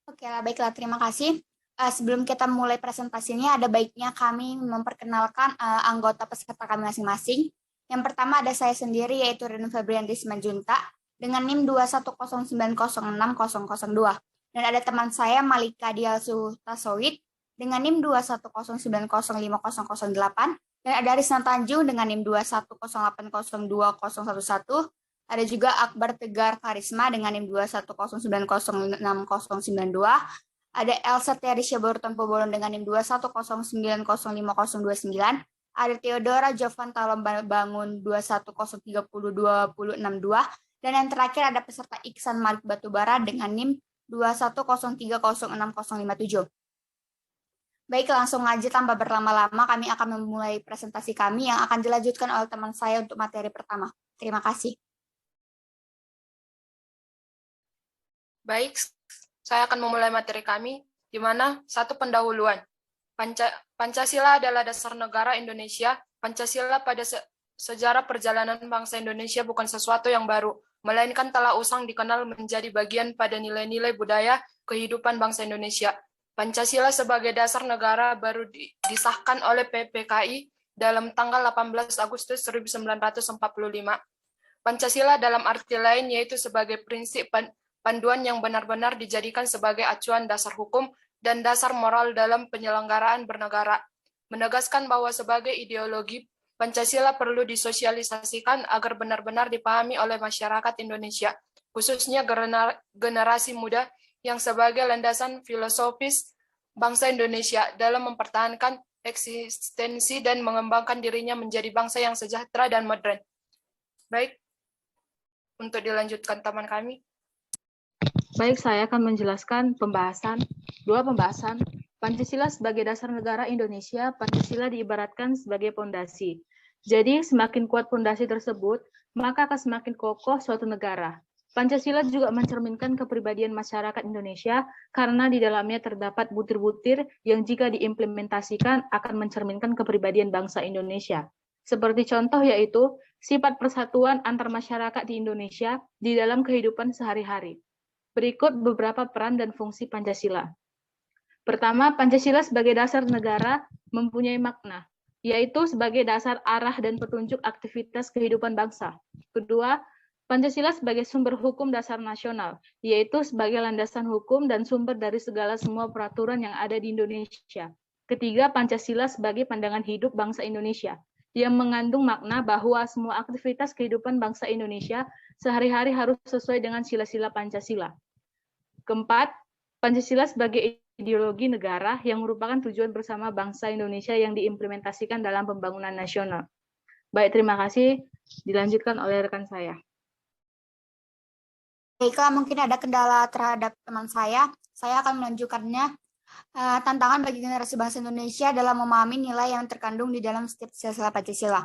Oke lah, baiklah, terima kasih. Sebelum kita mulai presentasinya, ada baiknya kami memperkenalkan anggota peserta kami masing-masing. Yang pertama ada saya sendiri, yaitu Renu Febrianti Simanjunta, dengan NIM 210906002. Dan ada teman saya, Malika Dialsu Tasowit, dengan NIM 210905008. Dan ada Risna Tanjung dengan NIM 210802011. Ada juga Akbar Tegar Karisma dengan NIM 210906092. Ada Elsa Terisha Borton Pobolon dengan NIM 210905029. Ada Theodora Jovan Talom Bangun 210302062. Dan yang terakhir ada peserta Iksan Malik Batubara dengan NIM 210306057. Baik, langsung aja tanpa berlama-lama kami akan memulai presentasi kami yang akan dilanjutkan oleh teman saya untuk materi pertama. Terima kasih. Baik, saya akan memulai materi kami, di mana satu pendahuluan. Pancasila adalah dasar negara Indonesia. Pancasila pada sejarah perjalanan bangsa Indonesia bukan sesuatu yang baru, melainkan telah usang dikenal menjadi bagian pada nilai-nilai budaya kehidupan bangsa Indonesia. Pancasila sebagai dasar negara baru disahkan oleh PPKI dalam tanggal 18 Agustus 1945. Pancasila dalam arti lain yaitu sebagai prinsip panduan yang benar-benar dijadikan sebagai acuan dasar hukum dan dasar moral dalam penyelenggaraan bernegara. Menegaskan bahwa sebagai ideologi, Pancasila perlu disosialisasikan agar benar-benar dipahami oleh masyarakat Indonesia, khususnya generasi muda yang sebagai landasan filosofis bangsa Indonesia dalam mempertahankan eksistensi dan mengembangkan dirinya menjadi bangsa yang sejahtera dan modern. Baik, untuk dilanjutkan teman kami. Baik, saya akan menjelaskan dua pembahasan. Pancasila sebagai dasar negara Indonesia, Pancasila diibaratkan sebagai pondasi. Jadi, semakin kuat pondasi tersebut, maka akan semakin kokoh suatu negara. Pancasila juga mencerminkan kepribadian masyarakat Indonesia karena di dalamnya terdapat butir-butir yang jika diimplementasikan akan mencerminkan kepribadian bangsa Indonesia. Seperti contoh yaitu sifat persatuan antar masyarakat di Indonesia di dalam kehidupan sehari-hari. Berikut beberapa peran dan fungsi Pancasila. Pertama, Pancasila sebagai dasar negara mempunyai makna, yaitu sebagai dasar arah dan petunjuk aktivitas kehidupan bangsa. Kedua, Pancasila sebagai sumber hukum dasar nasional, yaitu sebagai landasan hukum dan sumber dari segala semua peraturan yang ada di Indonesia. Ketiga, Pancasila sebagai pandangan hidup bangsa Indonesia, yang mengandung makna bahwa semua aktivitas kehidupan bangsa Indonesia sehari-hari harus sesuai dengan sila-sila Pancasila. Keempat, Pancasila sebagai ideologi negara yang merupakan tujuan bersama bangsa Indonesia yang diimplementasikan dalam pembangunan nasional. Baik, terima kasih. Dilanjutkan oleh rekan saya. Baiklah, mungkin ada kendala terhadap teman saya akan menunjukkannya. Tantangan bagi generasi bangsa Indonesia dalam memahami nilai yang terkandung di dalam setiap sila-sila Pancasila.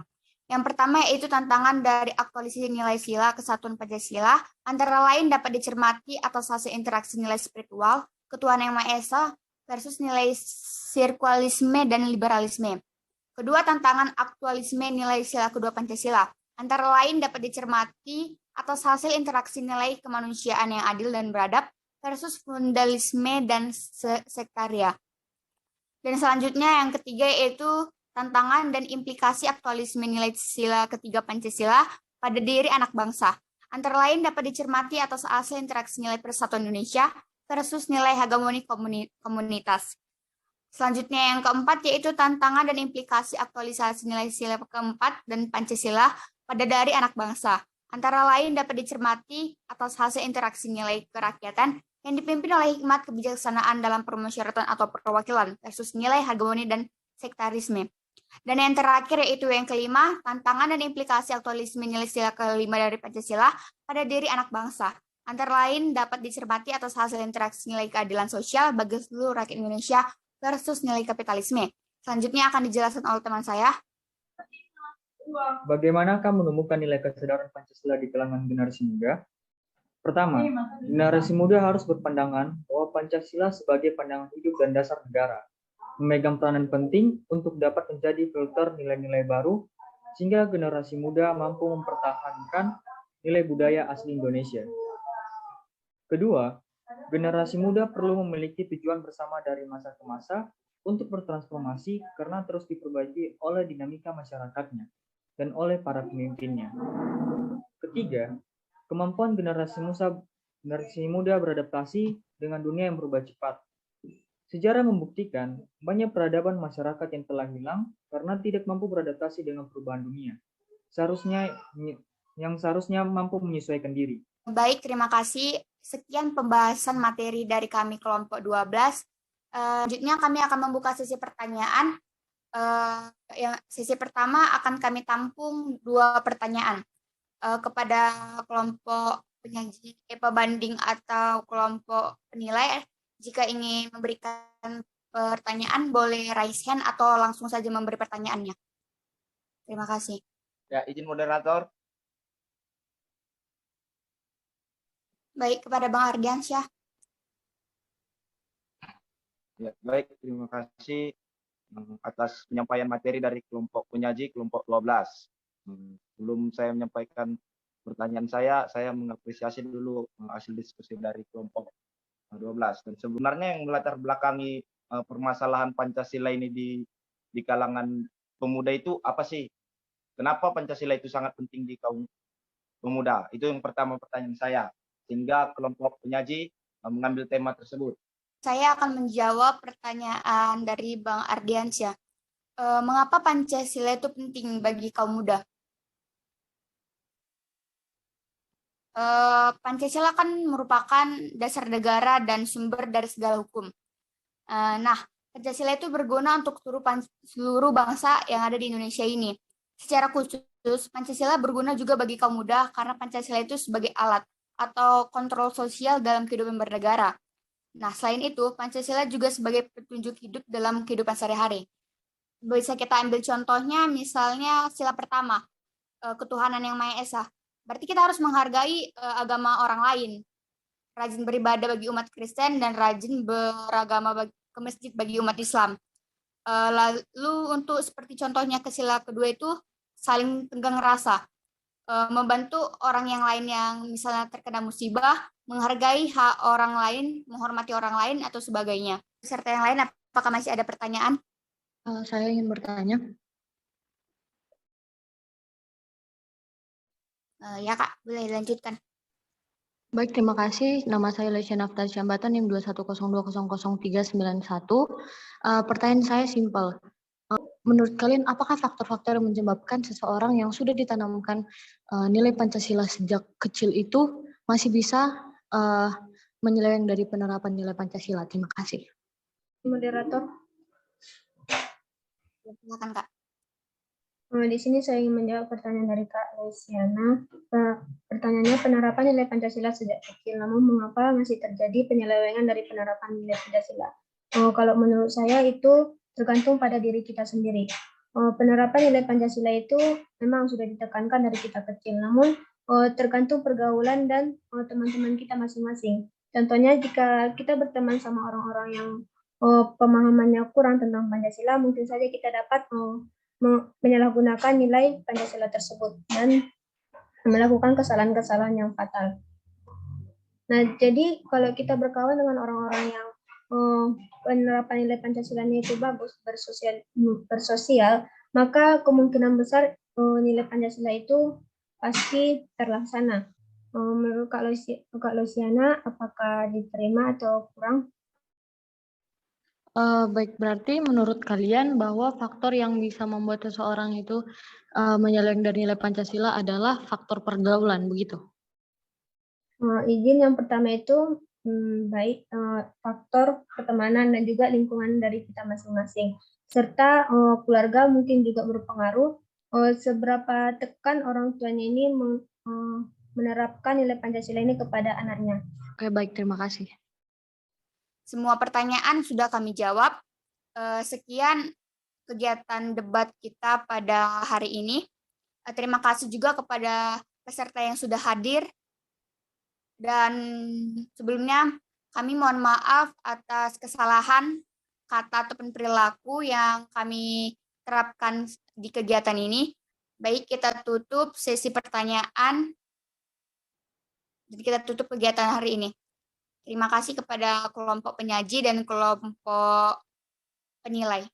Yang pertama yaitu tantangan dari aktualisasi nilai sila kesatuan Pancasila, antara lain dapat dicermati atas hasil interaksi nilai spiritual, ketuhanan yang Maha Esa versus nilai sirkualisme dan liberalisme. Kedua, tantangan aktualisme nilai sila kedua Pancasila, antara lain dapat dicermati atas hasil interaksi nilai kemanusiaan yang adil dan beradab versus feudalisme dan sektaria. Dan selanjutnya yang ketiga yaitu tantangan dan implikasi aktualisme nilai sila ketiga Pancasila pada diri anak bangsa. Antara lain dapat dicermati atas hasil interaksi nilai persatuan Indonesia versus nilai hegemoni komunitas. Selanjutnya yang keempat yaitu tantangan dan implikasi aktualisasi nilai sila keempat dan Pancasila pada dari anak bangsa. Antara lain dapat dicermati atas hasil interaksi nilai kerakyatan yang dipimpin oleh hikmat kebijaksanaan dalam permusyawaratan atau perwakilan versus nilai hegemoni dan sektarisme. Dan yang terakhir yaitu yang kelima, tantangan dan implikasi aktualisme nilai sila kelima dari Pancasila pada diri anak bangsa. Antara lain dapat dicermati atas hasil interaksi nilai keadilan sosial bagi seluruh rakyat Indonesia versus nilai kapitalisme. Selanjutnya akan dijelaskan oleh teman saya. Bagaimanakah menemukan nilai kesadaran Pancasila di kalangan generasi muda? Pertama, generasi muda harus berpandangan bahwa Pancasila sebagai pandangan hidup dan dasar negara, memegang peranan penting untuk dapat menjadi filter nilai-nilai baru, sehingga generasi muda mampu mempertahankan nilai budaya asli Indonesia. Kedua, Generasi muda perlu memiliki tujuan bersama dari masa ke masa untuk bertransformasi karena terus diperbaiki oleh dinamika masyarakatnya dan oleh para pemimpinnya. Ketiga, kemampuan generasi muda beradaptasi dengan dunia yang berubah cepat. Sejarah membuktikan banyak peradaban masyarakat yang telah hilang karena tidak mampu beradaptasi dengan perubahan dunia. Seharusnya mampu menyesuaikan diri. Baik, terima kasih. Sekian pembahasan materi dari kami kelompok 12. Selanjutnya kami akan membuka sesi pertanyaan. Sesi pertama akan kami tampung 2 pertanyaan kepada kelompok penyaji, pebanding atau kelompok penilai. Jika ingin memberikan pertanyaan, boleh raise hand atau langsung saja memberi pertanyaannya. Terima kasih. Ya, izin moderator. Baik, kepada Bang Ardiansyah. Ya, baik, terima kasih atas penyampaian materi dari kelompok penyaji kelompok 12. Sebelum saya menyampaikan pertanyaan saya mengapresiasi dulu hasil diskusi dari kelompok 12. Dan sebenarnya yang melatar belakangi permasalahan Pancasila ini di kalangan pemuda itu apa sih? Kenapa Pancasila itu sangat penting di kaum pemuda? Itu yang pertama pertanyaan saya. Sehingga kelompok penyaji mengambil tema tersebut. Saya akan menjawab pertanyaan dari Bang Ardiansyah. Mengapa Pancasila itu penting bagi kaum muda? Pancasila kan merupakan dasar negara dan sumber dari segala hukum. Nah, Pancasila itu berguna untuk seluruh bangsa yang ada di Indonesia ini. Secara khusus, Pancasila berguna juga bagi kaum muda karena Pancasila itu sebagai alat atau kontrol sosial dalam kehidupan bernegara. Nah, selain itu, Pancasila juga sebagai petunjuk hidup dalam kehidupan sehari-hari. Bisa kita ambil contohnya, misalnya sila pertama, ketuhanan yang Maha Esa. Berarti kita harus menghargai agama orang lain. Rajin beribadah bagi umat Kristen dan rajin beragama ke masjid bagi umat Islam. Lalu untuk seperti contohnya ke sila kedua itu saling tenggang rasa, membantu orang yang lain yang misalnya terkena musibah, menghargai hak orang lain, menghormati orang lain atau sebagainya. Serta yang lain, apakah masih ada pertanyaan? Saya ingin bertanya. Ya Kak, boleh lanjutkan. Baik, terima kasih. Nama saya Lesya Naftar Syambatan, NIM 210200391. Pertanyaan saya simpel. Menurut kalian, apakah faktor-faktor yang menyebabkan seseorang yang sudah ditanamkan nilai Pancasila sejak kecil itu masih bisa menyeleweng dari penerapan nilai Pancasila? Terima kasih. Moderator. Silakan Kak. Di sini saya ingin menjawab pertanyaan dari Kak Luciana. Pertanyaannya, penerapan nilai Pancasila sejak kecil, namun mengapa masih terjadi penyelewengan dari penerapan nilai Pancasila? Kalau menurut saya itu tergantung pada diri kita sendiri. Penerapan nilai Pancasila itu memang sudah ditekankan dari kita kecil, namun tergantung pergaulan dan teman-teman kita masing-masing. Contohnya jika kita berteman sama orang-orang yang pemahamannya kurang tentang Pancasila, mungkin saja kita dapat menyalahgunakan nilai Pancasila tersebut dan melakukan kesalahan-kesalahan yang fatal. Nah, jadi kalau kita berkawan dengan orang-orang yang penerapan nilai Pancasila itu bagus, bersosial, maka kemungkinan besar nilai Pancasila itu pasti terlaksana. Menurut Kak Luciana, apakah diterima atau kurang? Baik, berarti menurut kalian bahwa faktor yang bisa membuat seseorang itu menyeleweng dari nilai Pancasila adalah faktor pergaulan, begitu? Izin yang pertama itu baik faktor pertemanan dan juga lingkungan dari kita masing-masing. Serta keluarga mungkin juga berpengaruh seberapa tekan orang tuanya ini menerapkan nilai Pancasila ini kepada anaknya. Oke, baik, terima kasih. Semua pertanyaan sudah kami jawab. Sekian kegiatan debat kita pada hari ini. Terima kasih juga kepada peserta yang sudah hadir. Dan sebelumnya kami mohon maaf atas kesalahan kata ataupun perilaku yang kami terapkan di kegiatan ini. Baik, kita tutup sesi pertanyaan. Jadi kita tutup kegiatan hari ini. Terima kasih kepada kelompok penyaji dan kelompok penilai.